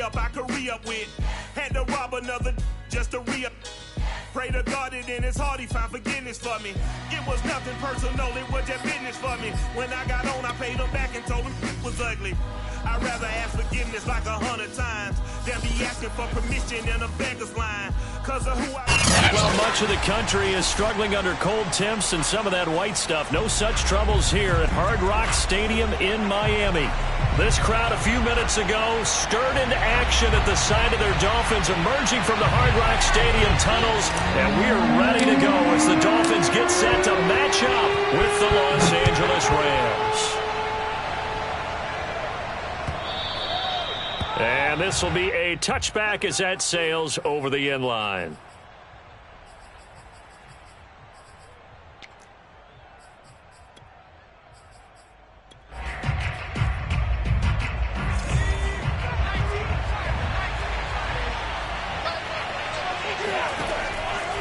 re-up I could re-up with. Had to rob another just to re-up. Pray to God it in his heart he found forgiveness for me. It was nothing personal, it was just business for me. When I got on, I paid him back and told him it was ugly. I'd rather ask forgiveness like 100 times than be asking for permission in a beggar's line. Cause of who I... Well, much of the country is struggling under cold temps and some of that white stuff. No such troubles here at Hard Rock Stadium in Miami. This crowd a few minutes ago stirred into action at the side of their Dolphins emerging from the Hard Rock Stadium tunnels. And we are ready to go as the Dolphins get set to match up with the Los Angeles Rams. And this will be a touchback as that sails over the end line.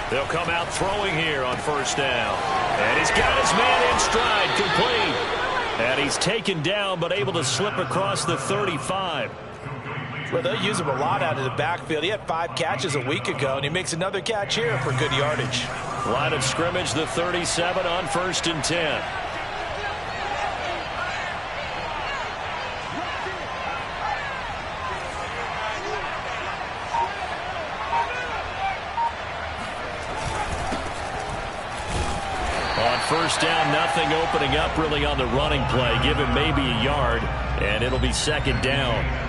They'll come out throwing here on first down. And he's got his man in stride, complete. And he's taken down but able to slip across the 35. Well, they'll use him a lot out of the backfield. He had 5 catches a week ago, and he makes another catch here for good yardage. Line of scrimmage, the 37 on 1st and 10. On first down, nothing opening up really on the running play. Give him maybe a yard, and it'll be second down.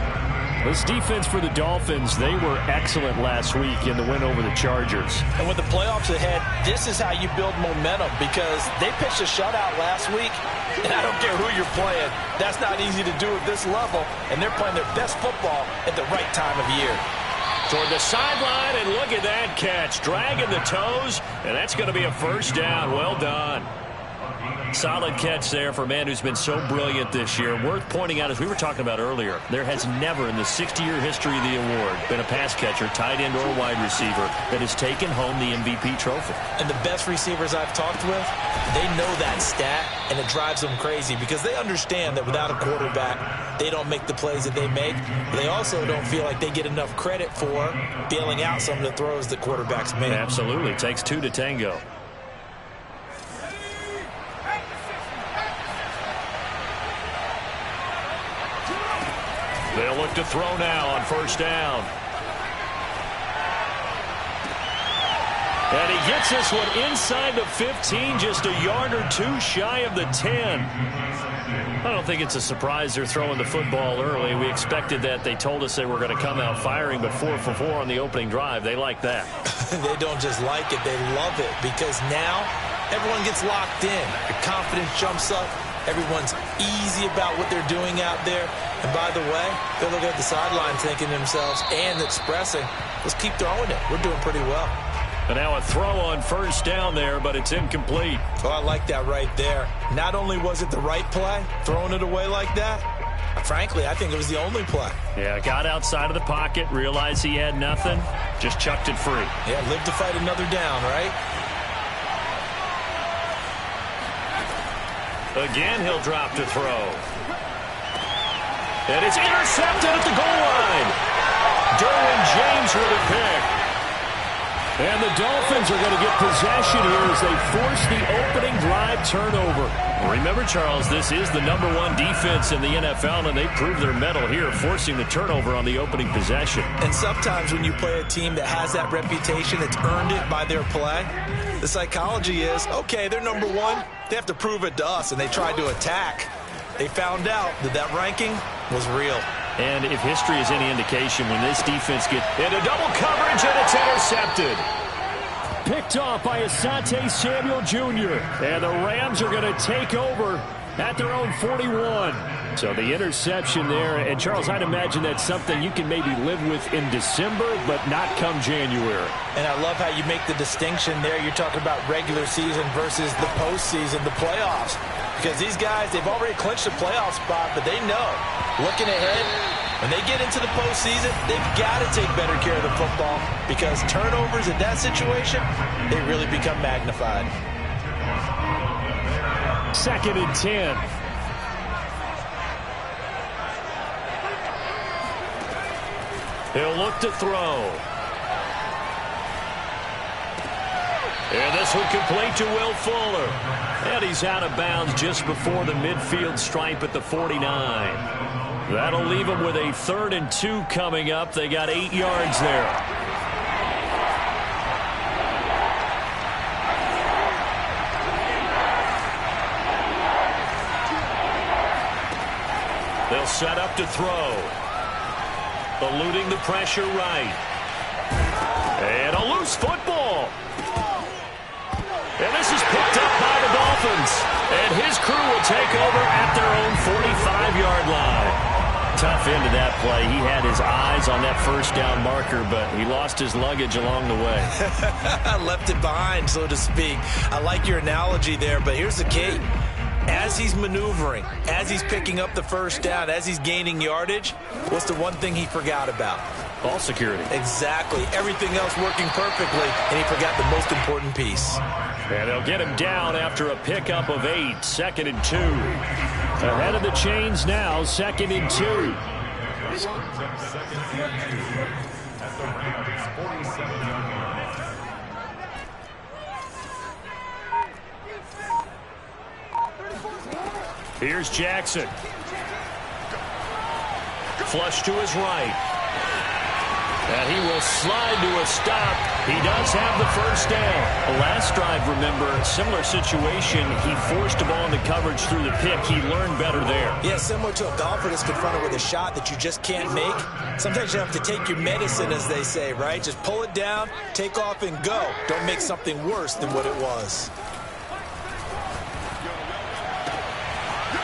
This defense for the Dolphins, they were excellent last week in the win over the Chargers. And with the playoffs ahead, this is how you build momentum because they pitched a shutout last week, and I don't care who you're playing. That's not easy to do at this level, and they're playing their best football at the right time of year. Toward the sideline, and look at that catch. Dragging the toes, and that's going to be a first down. Well done. Solid catch there for a man who's been so brilliant this year. Worth pointing out, as we were talking about earlier, there has never in the 60-year history of the award been a pass catcher, tight end, or wide receiver that has taken home the MVP trophy. And the best receivers I've talked with, they know that stat, and it drives them crazy because they understand that without a quarterback, they don't make the plays that they make. They also don't feel like they get enough credit for bailing out some of the throws that quarterbacks make. Absolutely. It takes 2 to tango. They'll look to throw now on first down. And he gets this one inside the 15, just a yard or 2 shy of the 10. I don't think it's a surprise they're throwing the football early. We expected that. They told us they were going to come out firing, but 4 for 4 on the opening drive. They like that. They don't just like it, they love it, because now everyone gets locked in. The confidence jumps up. Everyone's easy about what they're doing out there. And by the way, they're looking at the sideline thinking to themselves and expressing, let's keep throwing it. We're doing pretty well. And now a throw on first down there, but it's incomplete. Oh, I like that right there. Not only was it the right play, throwing it away like that, frankly, I think it was the only play. Yeah, got outside of the pocket, realized he had nothing, just chucked it free. Yeah, live to fight another down, right? Again, he'll drop to throw. And it's intercepted at the goal line. Derwin James with a pick. And the Dolphins are going to get possession here as they force the opening drive turnover. Remember, Charles, this is the #1 defense in the NFL, and they prove their mettle here, forcing the turnover on the opening possession. And sometimes when you play a team that has that reputation, that's earned it by their play, the psychology is, okay, they're #1. They have to prove it to us, and they tried to attack. They found out that that ranking was real. And if history is any indication, when this defense gets into double coverage and it's intercepted. Picked off by Asante Samuel Jr. And the Rams are going to take over at their own 41. So the interception there. And, Charles, I'd imagine that's something you can maybe live with in December, but not come January. And I love how you make the distinction there. You're talking about regular season versus the postseason, the playoffs. Because these guys, they've already clinched a playoff spot, but they know, looking ahead, when they get into the postseason, they've got to take better care of the football because turnovers in that situation, they really become magnified. 2nd and 10. He'll look to throw. And this one complete to Will Fuller. And he's out of bounds just before the midfield stripe at the 49. That'll leave them with a 3rd and 2 coming up. They got 8 yards there. They'll set up to throw. Eluding the pressure right. And a loose football. And this is picked up by the Dolphins. And his crew will take over at their own 45-yard line. Tough end of that play. He had his eyes on that first down marker, but he lost his luggage along the way. Left it behind, so to speak. I like your analogy there, but here's the key. As he's maneuvering, as he's picking up the first down, as he's gaining yardage, what's the one thing he forgot about? Ball security. Exactly. Everything else working perfectly, and he forgot the most important piece. And they'll get him down after a pickup of 8, 2nd and 2. Ahead of the chains now, 2nd and 2. Here's Jackson. Flush to his right. And he will slide to a stop. He does have the first down. Last drive, remember, similar situation. He forced a ball into coverage through the pick. He learned better there. Yeah, similar to a golfer that's confronted with a shot that you just can't make. Sometimes you have to take your medicine, as they say, right? Just pull it down, take off, and go. Don't make something worse than what it was.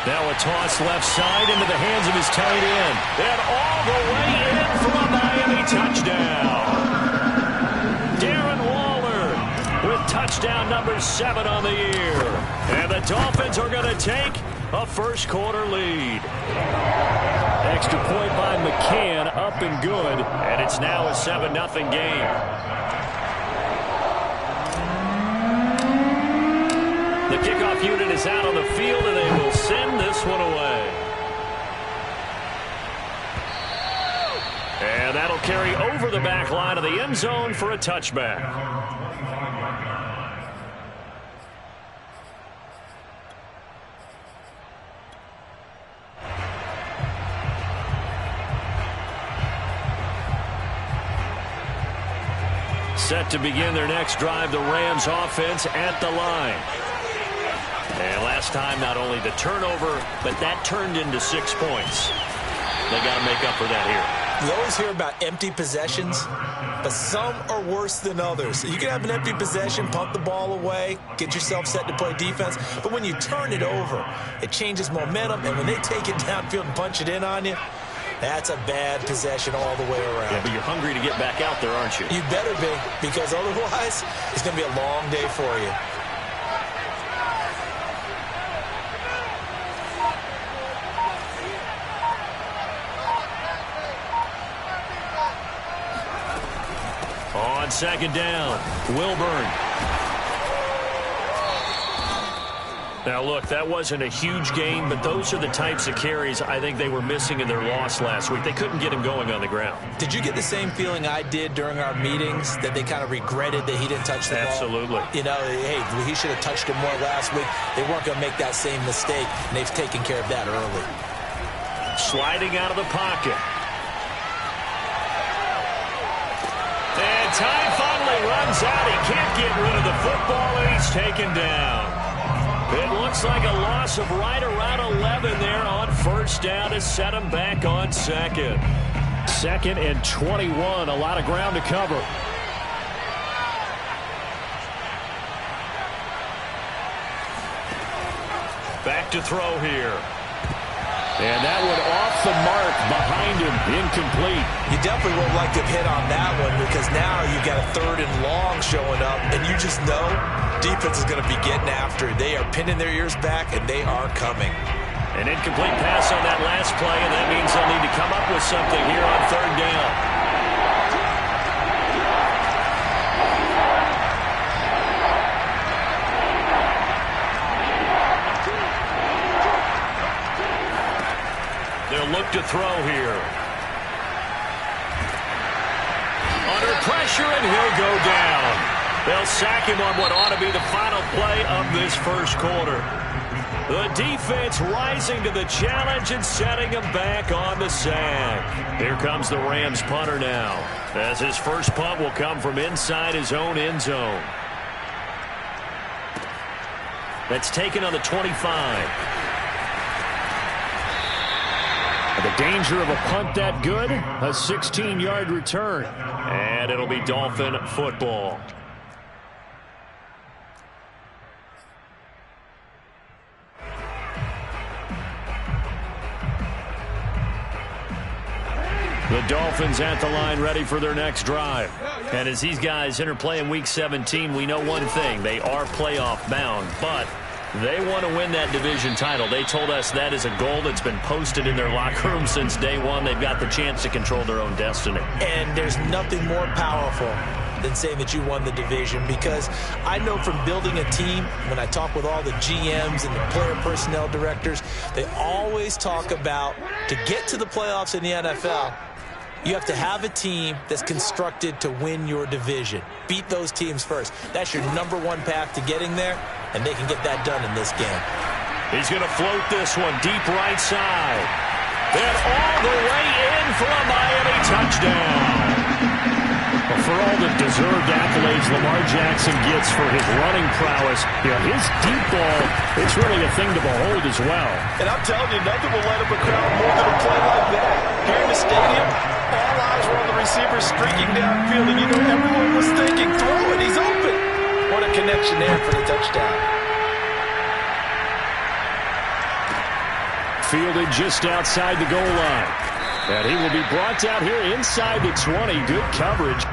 Now a toss left side into the hands of his tight end. And all the way in for a Miami touchdown. Darren Waller with touchdown number 7 on the year. And the Dolphins are going to take a first quarter lead. Extra point by McCann, up and good. And it's now a 7-0 game. The kickoff unit is out on the field, and they will send this one away. And that'll carry over the back line of the end zone for a touchback. Set to begin their next drive, the Rams offense at the line. And last time, not only the turnover, but that turned into 6 points. They got to make up for that here. You always hear about empty possessions, but some are worse than others. You can have an empty possession, punt the ball away, get yourself set to play defense, but when you turn it over, it changes momentum, and when they take it downfield and punch it in on you, that's a bad possession all the way around. Yeah, but you're hungry to get back out there, aren't you? You better be, because otherwise, it's going to be a long day for you. On second down, Wilburn. Now, look, that wasn't a huge gain, but those are the types of carries I think they were missing in their loss last week. They couldn't get him going on the ground. Did you get the same feeling I did during our meetings, that they kind of regretted that he didn't touch the ball? Absolutely. You know, hey, he should have touched it more last week. They weren't going to make that same mistake, and they've taken care of that early. Sliding out of the pocket. And time finally runs out. He can't get rid of the football, and he's taken down. It looks like a loss of right around 11 there on first down to set him back on second. 2nd and 21, a lot of ground to cover. Back to throw here. And that one off the mark behind him, incomplete. You definitely would like to hit on that one, because now you've got a 3rd and long showing up, and you just know defense is going to be getting after it. They are pinning their ears back, and they are coming. An incomplete pass on that last play, and that means they'll need to come up with something here on 3rd down. They'll look to throw here. pressure, and he'll go down. They'll sack him on what ought to be the final play of this first quarter. The defense rising to the challenge and setting him back on the sack. Here comes the Rams punter now, as his first punt will come from inside his own end zone. That's taken on the 25. The danger of a punt that good, a 16-yard return. And it'll be Dolphin football. The Dolphins at the line ready for their next drive. And as these guys interplay in Week 17, we know one thing. They are playoff bound, but they want to win that division title. They told us that is a goal that's been posted in their locker room since day one. They've got the chance to control their own destiny. And there's nothing more powerful than saying that you won the division, because I know from building a team, when I talk with all the GMs and the player personnel directors, they always talk about, to get to the playoffs in the NFL, you have to have a team that's constructed to win your division. Beat those teams first. That's your number one path to getting there, and they can get that done in this game. He's going to float this one deep right side. And all the way in for a Miami touchdown. Well, for all the deserved accolades Lamar Jackson gets for his running prowess, his deep ball, it's really a thing to behold as well. And I'm telling you, nothing will light up a crowd more than a play like that. Here in the stadium, all eyes were on the receiver streaking downfield, and everyone was thinking, throw it, he's open. What a connection there for the touchdown. Fielded just outside the goal line. And he will be brought down here inside the 20. Good coverage.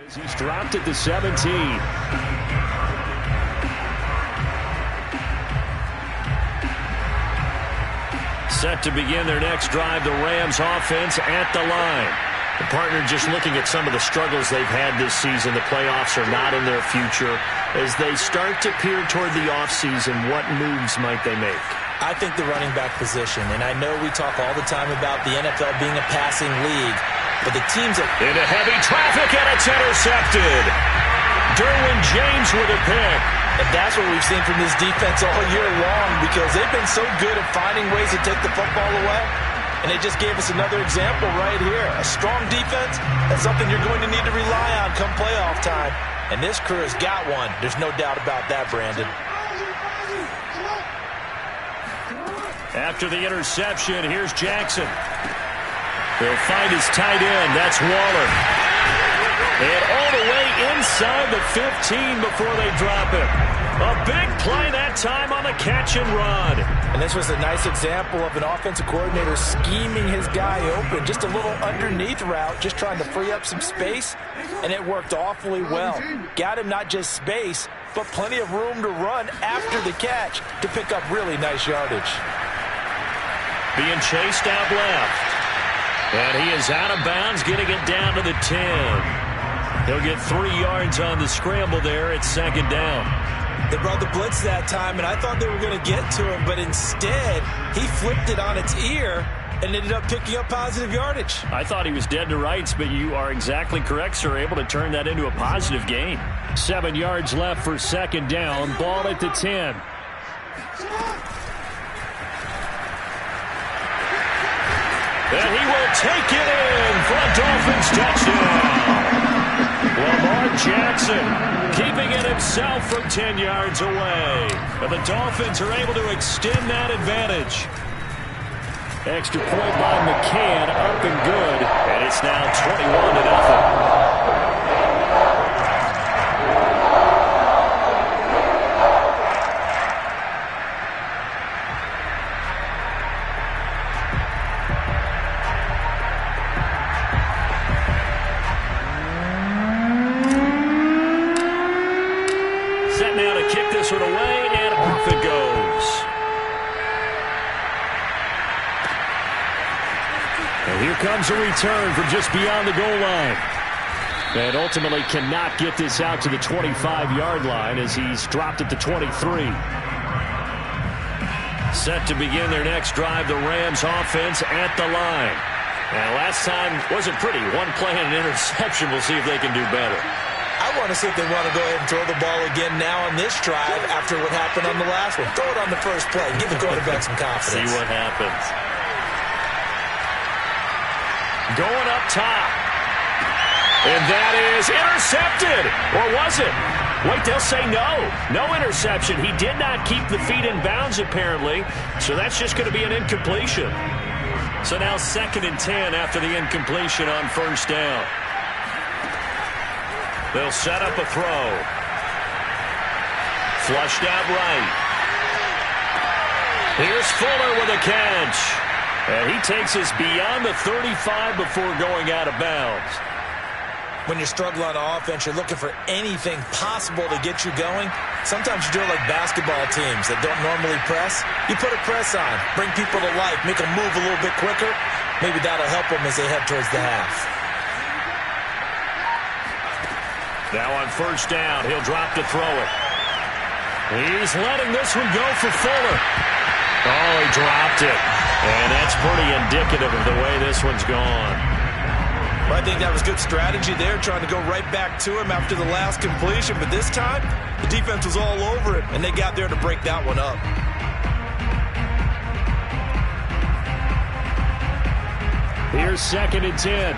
He's dropped at the 17. Set to begin their next drive, the Rams offense at the line. The partner just looking at some of the struggles they've had this season. The playoffs are not in their future. As they start to peer toward the offseason, what moves might they make? I think the running back position, and I know we talk all the time about the NFL being a passing league, but the teams that... Into heavy traffic, and it's intercepted. Derwin James with a pick. And that's what we've seen from this defense all year long, because they've been so good at finding ways to take the football away. And they just gave us another example right here. A strong defense, that's something you're going to need to rely on come playoff time. And this crew has got one. There's no doubt about that, Brandon. After the interception, here's Jackson. They'll find his tight end. That's Waller. And all the way inside the 15 before they drop him. A big play that time on the catch and run. And this was a nice example of an offensive coordinator scheming his guy open. Just a little underneath route, just trying to free up some space. And it worked awfully well. Got him not just space, but plenty of room to run after the catch to pick up really nice yardage. Being chased out left. And he is out of bounds, getting it down to the 10. He'll get 3 yards on the scramble there at second down. They brought the blitz that time, and I thought they were going to get to him, but instead, he flipped it on its ear and ended up picking up positive yardage. I thought he was dead to rights, but you are exactly correct, sir. Able to turn that into a positive gain. 7 yards left for second down. Ball at the 10. And he will take it in for a Dolphins touchdown. Lamar Jackson keeping it himself from 10 yards away. But the Dolphins are able to extend that advantage. Extra point by McCann, up and good. And it's now 21-0. set now to kick this one away, and off it goes. And here comes a return from just beyond the goal line. And ultimately cannot get this out to the 25-yard line as he's dropped at the 23. Set to begin their next drive, the Rams offense at the line. And last time wasn't pretty. One play and an interception. We'll see if they can do better. I want to see if they want to go ahead and throw the ball again now on this drive after what happened on the last one. Throw it on the first play. Give the quarterback some confidence. See what happens. Going up top. And that is intercepted. Or was it? Wait, they'll say no. No interception. He did not keep the feet in bounds, apparently. So that's just going to be an incompletion. So now 2nd and 10 after the incompletion on first down. They'll set up a throw. Flushed out right. Here's Fuller with a catch. And he takes us beyond the 35 before going out of bounds. When you're struggling on offense, you're looking for anything possible to get you going. Sometimes you do it like basketball teams that don't normally press. You put a press on, bring people to life, make them move a little bit quicker. Maybe that'll help them as they head towards the half. Now on first down, he'll drop to throw it. He's letting this one go for Fuller. Oh, he dropped it. And that's pretty indicative of the way this one's gone. Well, I think that was good strategy there, trying to go right back to him after the last completion. But this time, the defense was all over it, and they got there to break that one up. Here's 2nd and 10.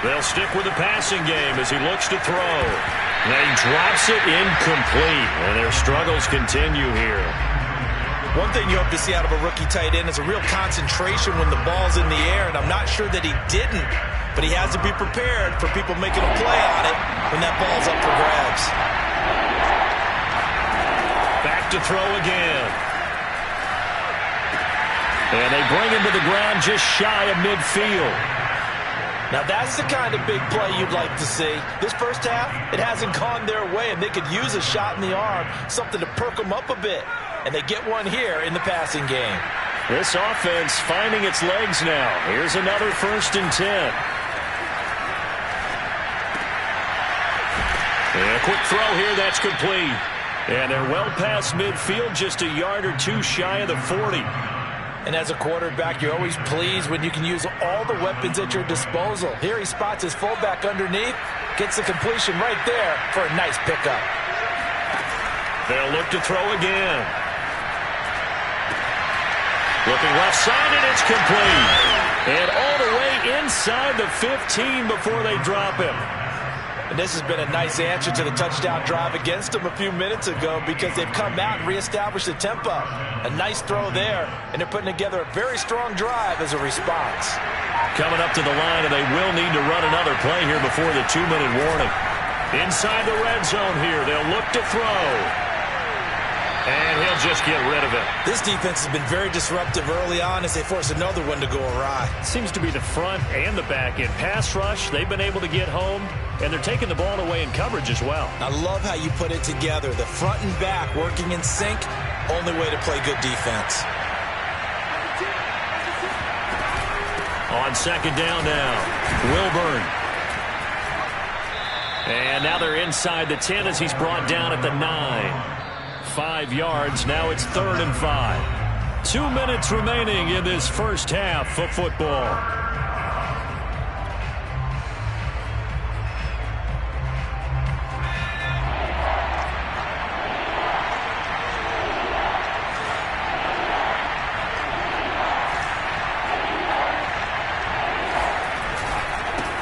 They'll stick with the passing game as he looks to throw. And he drops it incomplete, and their struggles continue here. One thing you hope to see out of a rookie tight end is a real concentration when the ball's in the air, and I'm not sure that he didn't, but he has to be prepared for people making a play on it when that ball's up for grabs. Back to throw again. And they bring him to the ground just shy of midfield. Now that's the kind of big play you'd like to see. This first half, it hasn't gone their way, and they could use a shot in the arm, something to perk them up a bit. And they get one here in the passing game. This offense finding its legs now. Here's another 1st and 10. And a quick throw here, that's complete. And they're well past midfield, just a yard or two shy of the 40. And as a quarterback, you're always pleased when you can use all the weapons at your disposal. Here he spots his fullback underneath, gets the completion right there for a nice pickup. They'll look to throw again. Looking left side, and it's complete. And all the way inside the 15 before they drop him. And this has been a nice answer to the touchdown drive against them a few minutes ago because they've come out and reestablished the tempo. A nice throw there, and they're putting together a very strong drive as a response. Coming up to the line, and they will need to run another play here before the 2-minute warning. Inside the red zone here, they'll look to throw. And he'll just get rid of it. This defense has been very disruptive early on as they force another one to go awry. Seems to be the front and the back end. Pass rush, they've been able to get home, and they're taking the ball away in coverage as well. I love how you put it together. The front and back working in sync, only way to play good defense. On 2nd down now, Wilburn. And now they're inside the 10 as he's brought down at the 9. 5 yards. Now it's 3rd and 5. 2 minutes remaining in this first half of football.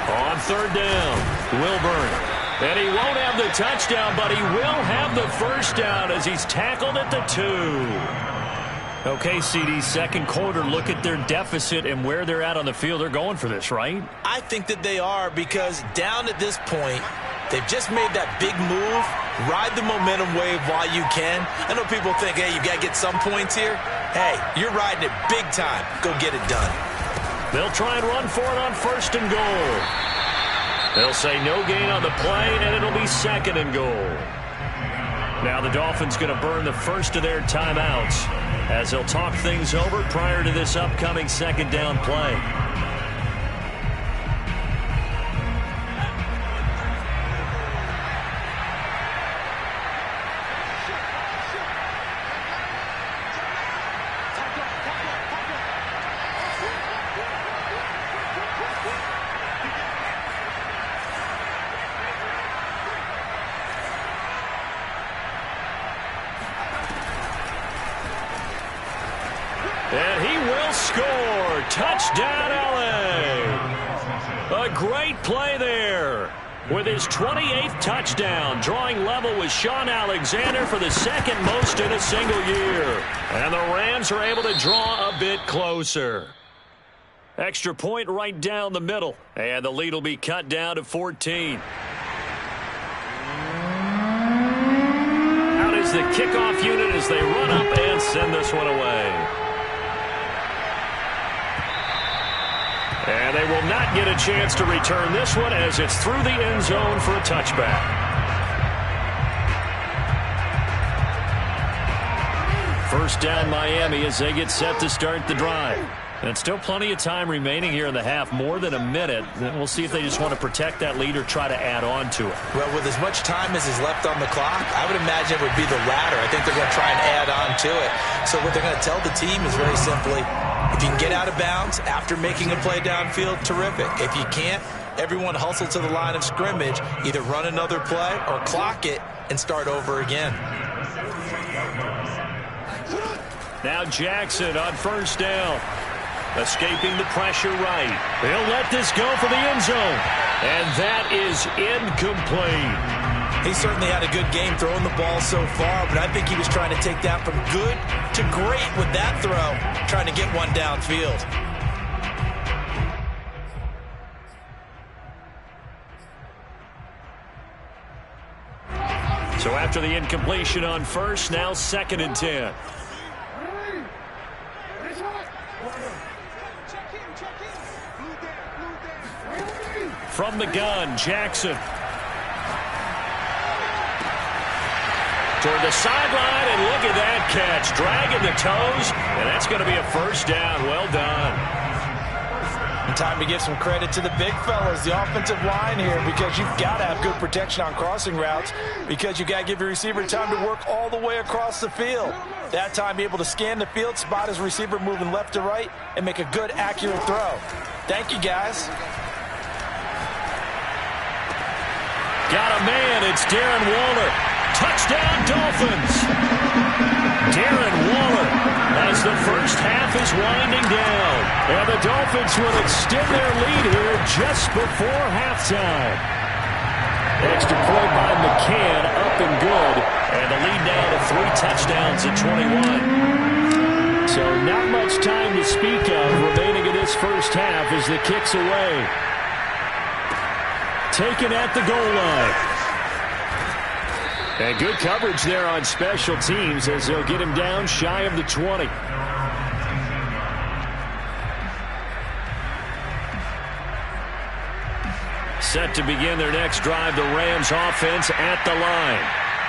On 3rd down, Wilburn. And he won't have the touchdown, but he will have the first down as he's tackled at the 2. Okay, CD, second quarter, look at their deficit and where they're at on the field. They're going for this, right? I think that they are because down at this point, they've just made that big move. Ride the momentum wave while you can. I know people think, hey, you got to get some points here. Hey, you're riding it big time. Go get it done. They'll try and run for it on 1st and goal. They'll say no gain on the play, and it'll be 2nd and goal. Now the Dolphins going to burn the first of their timeouts as they'll talk things over prior to this upcoming 2nd down play. And he will score. Touchdown, LA. A great play there. With his 28th touchdown, drawing level with Shaun Alexander for the 2nd most in a single year. And the Rams are able to draw a bit closer. Extra point right down the middle. And the lead will be cut down to 14. Out is the kickoff unit as they run up and send this one away. And they will not get a chance to return this one as it's through the end zone for a touchback. First down Miami as they get set to start the drive. And still plenty of time remaining here in the half, more than a minute. We'll see if they just want to protect that lead or try to add on to it. Well, with as much time as is left on the clock, I would imagine it would be the latter. I think they're going to try and add on to it. So what they're going to tell the team is very simply, if you can get out of bounds after making a play downfield, terrific. If you can't, everyone hustle to the line of scrimmage, either run another play or clock it and start over again. Now Jackson on first down. Escaping the pressure right. He'll let this go for the end zone. And that is incomplete. He certainly had a good game throwing the ball so far, but I think he was trying to take that from good to great with that throw, trying to get one downfield. So after the incompletion on first, now 2nd and 10. From the gun, Jackson. Toward the sideline, and look at that catch. Dragging the toes, and that's going to be a first down. Well done. And time to give some credit to the big fellas, the offensive line here, because you've got to have good protection on crossing routes, because you've got to give your receiver time to work all the way across the field. That time, be able to scan the field, spot his receiver moving left to right, and make a good, accurate throw. Thank you, guys. Got a man, it's Darren Waller. Touchdown, Dolphins. Darren Waller as the first half is winding down. And the Dolphins will extend their lead here just before halftime. Extra point by McCann, up and good. And the lead now to 3 touchdowns at 21. So not much time to speak of remaining in this first half as the kick's away. Taken at the goal line. And good coverage there on special teams as they'll get him down shy of the 20. Set to begin their next drive, the Rams offense at the line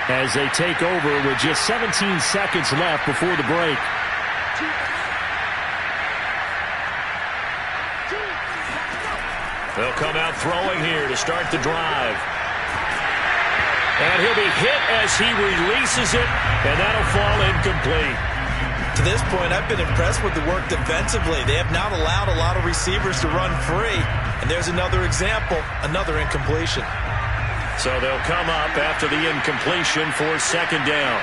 as they take over with just 17 seconds left before the break. They'll come out throwing here to start the drive. And he'll be hit as he releases it, and that'll fall incomplete. To this point, I've been impressed with the work defensively. They have not allowed a lot of receivers to run free. And there's another example, another incompletion. So they'll come up after the incompletion for 2nd down.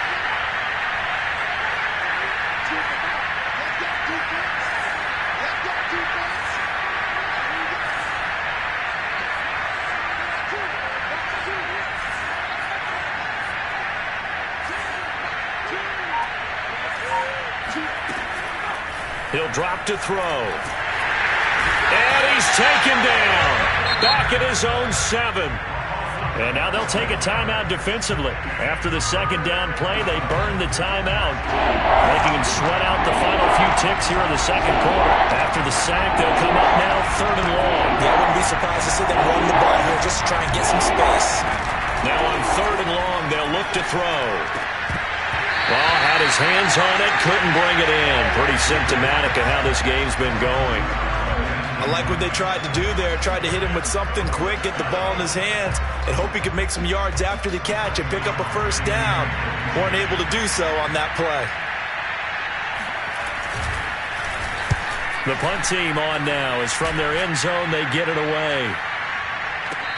He'll drop to throw. And he's taken down. Back at his own 7. And now they'll take a timeout defensively. After the second down play, they burn the timeout, making them sweat out the final few ticks here in the second quarter. After the sack, they'll come up now 3rd and long. Yeah, I wouldn't be surprised to see them run the ball here just to try and get some space. Now on 3rd and long, they'll look to throw. Ball had his hands on it, couldn't bring it in. Pretty symptomatic of how this game's been going. I like what they tried to do there. Tried to hit him with something quick, get the ball in his hands, and hope he could make some yards after the catch and pick up a first down. Weren't able to do so on that play. The punt team on now is from their end zone. They get it away.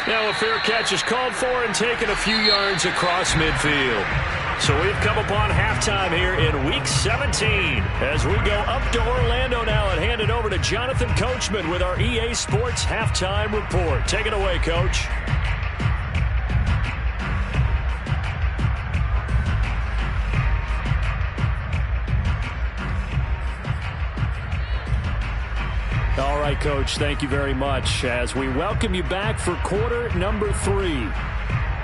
Now a fair catch is called for and taken a few yards across midfield. So we've come upon halftime here in Week 17 as we go up to Orlando now and hand it over to Jonathan Coachman with our EA Sports Halftime Report. Take it away, Coach. All right, Coach, thank you very much as we welcome you back for quarter number 3.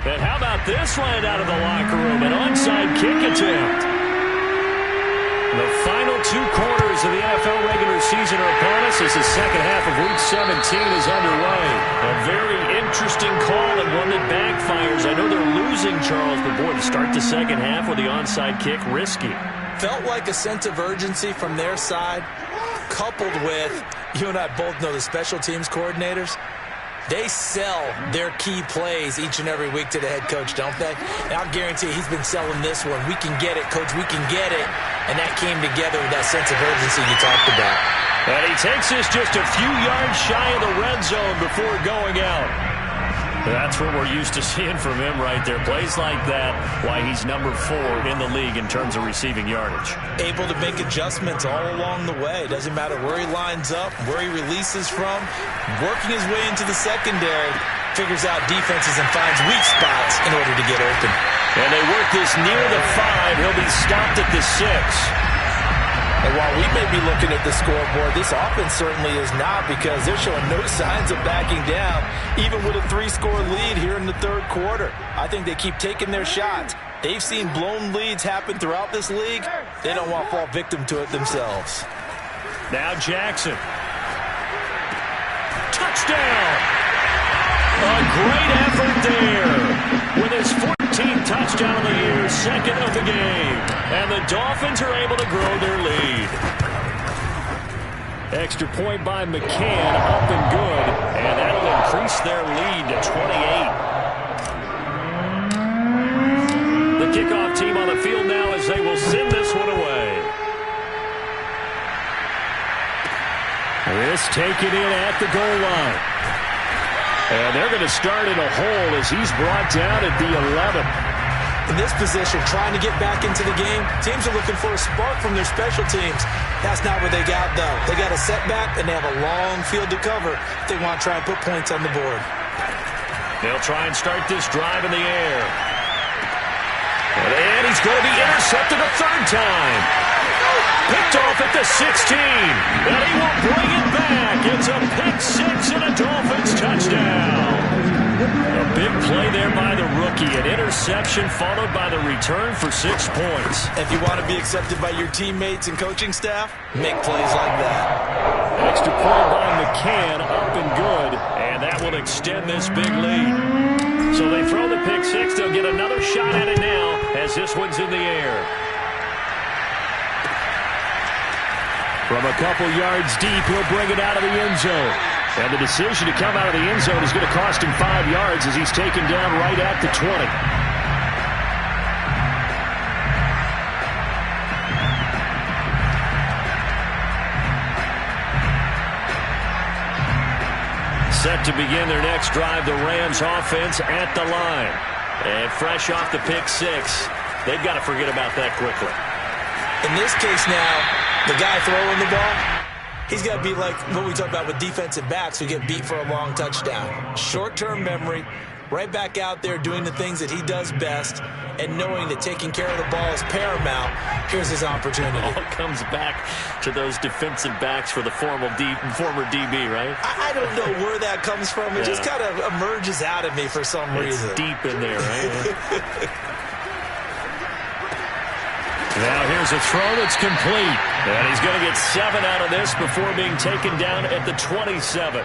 And how about this land out of the locker room? An onside kick attempt. The final 2 quarters of the NFL regular season are upon us as the second half of Week 17 is underway. A very interesting call and one that backfires. I know they're losing, Charles, but boy, to start the second half with the onside kick, risky. Felt like a sense of urgency from their side, coupled with, you and I both know the special teams coordinators. They sell their key plays each and every week to the head coach, don't they? And I'll guarantee he's been selling this one. We can get it, Coach. We can get it. And that came together with that sense of urgency you talked about. And he takes this just a few yards shy of the red zone before going out. That's what we're used to seeing from him right there. Plays like that, why he's number 4 in the league in terms of receiving yardage. Able to make adjustments all along the way. Doesn't matter where he lines up, where he releases from. Working his way into the secondary, figures out defenses and finds weak spots in order to get open. And they work this near the 5. He'll be stopped at the 6. And while we may be looking at the scoreboard, this offense certainly is not, because they're showing no signs of backing down, even with a 3-score lead here in the 3rd quarter. I think they keep taking their shots. They've seen blown leads happen throughout this league. They don't want to fall victim to it themselves. Now Jackson. Touchdown! A great effort there with his 14th touchdown of the year, 2nd of the game. And the Dolphins are able to grow their lead. Extra point by McCann, up and good. And that'll increase their lead to 28. The kickoff team on the field now as they will send this one away. This taken in at the goal line. And they're going to start in a hole as he's brought down at the 11. In this position, trying to get back into the game, teams are looking for a spark from their special teams. That's not what they got, though. They got a setback, and they have a long field to cover if they want to try and put points on the board. They'll try and start this drive in the air. And he's going to be intercepted a 3rd time. Picked off at the 16. And he will bring it back. It's a pick 6 and a Dolphins touchdown. A big play there by the rookie. An interception followed by the return for 6 points. If you want to be accepted by your teammates and coaching staff, make plays like that. Extra point by McCann, up and good. And that will extend this big lead. So they throw the pick 6. They'll get another shot at it now as this one's in the air. From a couple yards deep, he'll bring it out of the end zone. And the decision to come out of the end zone is going to cost him 5 yards as he's taken down right at the 20. Set to begin their next drive, the Rams offense at the line. And fresh off the pick 6, they've got to forget about that quickly. In this case now, the guy throwing the ball, He's got to be like what we talk about with defensive backs who get beat for a long touchdown. Short-term memory, right back out there doing the things that he does best, and knowing that taking care of the ball is paramount. Here's his opportunity. All comes back to those defensive backs for the former DB, right? I don't know where that comes from. It just kind of emerges out of me for some reason. It's deep in there, right? Now here's a throw that's complete. And he's going to get 7 out of this before being taken down at the 27.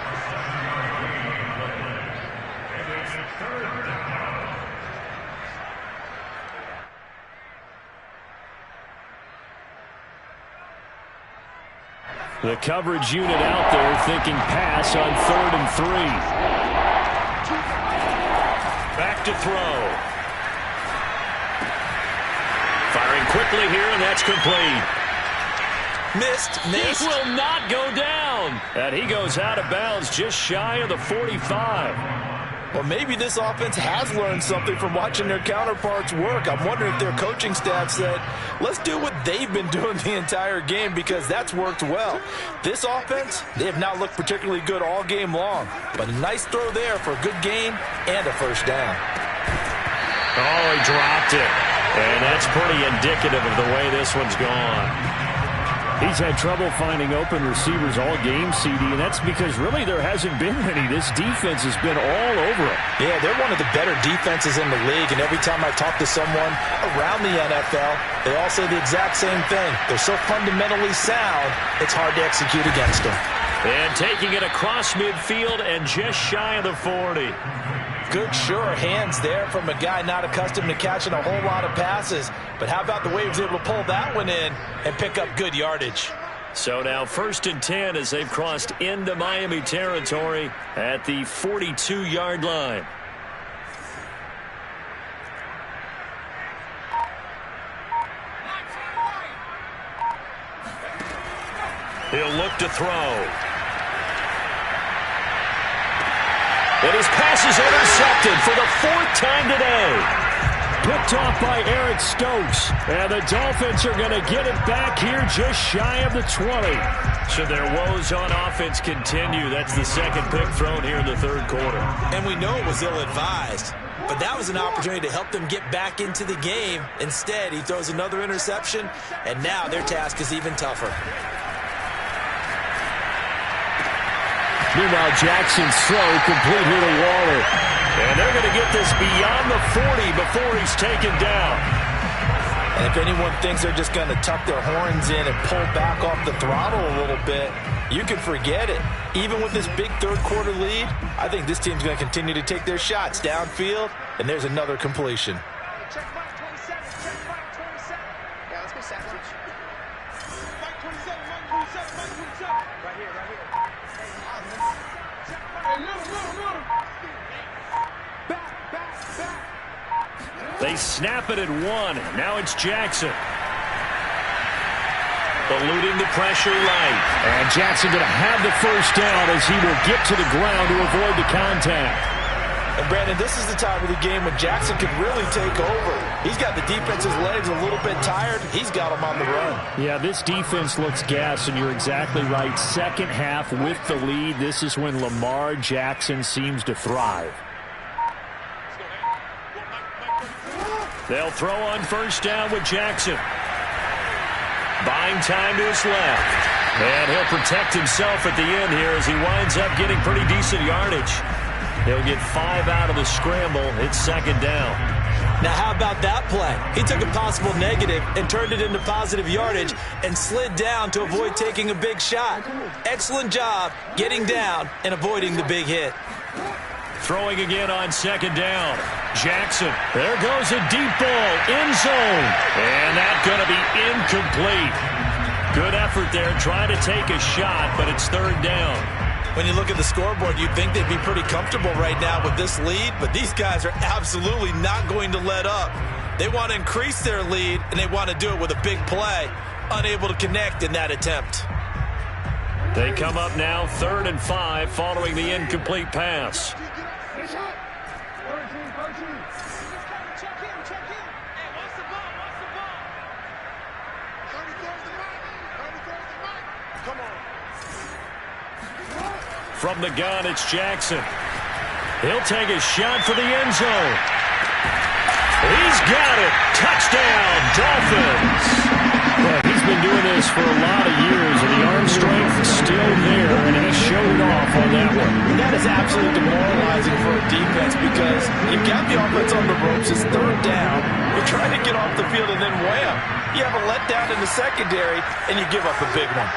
The coverage unit out there thinking pass on 3rd and 3. Back to throw. Firing quickly here, and that's complete. Missed. This will not go down. And he goes out of bounds just shy of the 45. Well, maybe this offense has learned something from watching their counterparts work. I'm wondering if their coaching staff said, let's do what they've been doing the entire game, because that's worked well. This offense, they have not looked particularly good all game long. But a nice throw there for a good gain and a first down. Oh, he dropped it. And that's pretty indicative of the way this one's gone. He's had trouble finding open receivers all game, CD, and that's because really there hasn't been many. This defense has been all over it. Yeah, they're one of the better defenses in the league, and every time I talk to someone around the NFL, they all say the exact same thing. They're so fundamentally sound, it's hard to execute against them. And taking it across midfield and just shy of the 40. Good, sure hands there from a guy not accustomed to catching a whole lot of passes. But how about the way he was able to pull that one in and pick up good yardage? So now 1st and 10 as they've crossed into Miami territory at the 42-yard line. He'll look to throw. And his pass is intercepted for the 4th time today. Picked off by Eric Stokes. And the Dolphins are going to get it back here just shy of the 20. So their woes on offense continue. That's the 2nd pick thrown here in the 3rd quarter. And we know it was ill-advised. But that was an opportunity to help them get back into the game. Instead, he throws another interception. And now their task is even tougher. Meanwhile, Jackson's throw complete here to Waller. And they're going to get this beyond the 40 before he's taken down. And if anyone thinks they're just going to tuck their horns in and pull back off the throttle a little bit, you can forget it. Even with this big 3rd quarter lead, I think this team's going to continue to take their shots downfield, and there's another completion. Check Mike 27, check Mike 27. Yeah, let's go sandwich. Mike 27, Mike 27, Mike 27. Right here, right here. Hey, look. Back. They snap it at 1. Now it's Jackson. Eluding the pressure right. And Jackson going to have the first down as he will get to the ground to avoid the contact. And, Brandon, this is the time of the game when Jackson could really take over. He's got the defense's legs a little bit tired. He's got them on the run. Yeah, this defense looks gassed, and you're exactly right. 2nd half with the lead. This is when Lamar Jackson seems to thrive. They'll throw on 1st down with Jackson. Buying time to his left. And he'll protect himself at the end here as he winds up getting pretty decent yardage. He'll get 5 out of the scramble. It's 2nd down. Now, how about that play? He took a possible negative and turned it into positive yardage and slid down to avoid taking a big shot. Excellent job getting down and avoiding the big hit. Throwing again on 2nd down. Jackson. There goes a deep ball. End zone. And that's going to be incomplete. Good effort there trying to take a shot, but it's 3rd down. When you look at the scoreboard, you'd think they'd be pretty comfortable right now with this lead, but these guys are absolutely not going to let up. They want to increase their lead, and they want to do it with a big play. Unable to connect in that attempt. They come up now 3rd and 5 following the incomplete pass. From the gun, it's Jackson. He'll take a shot for the end zone. He's got it. Touchdown, Dolphins. Well, he's been doing this for a lot of years, and the arm strength is still there, and he showed it off on that one. That is absolutely demoralizing for a defense because you've got the offense on the ropes. It's third down. You're trying to get off the field, and then wham. You have a letdown in the secondary, and you give up a big one.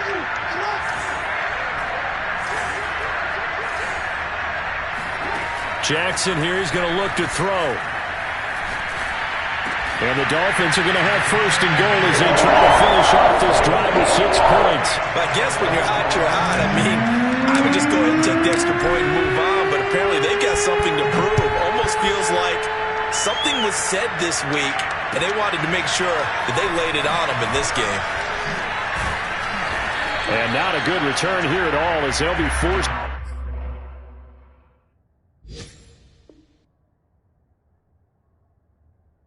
Jackson here is going to look to throw. And the Dolphins are going to have first and goal as they try to finish off this drive with 6 points. I guess when you're hot, you're hot. I mean, I would just go ahead and take the extra point and move on, but apparently they've got something to prove. Almost feels like something was said this week, and they wanted to make sure that they laid it on them in this game. And not a good return here at all as they'll be forced.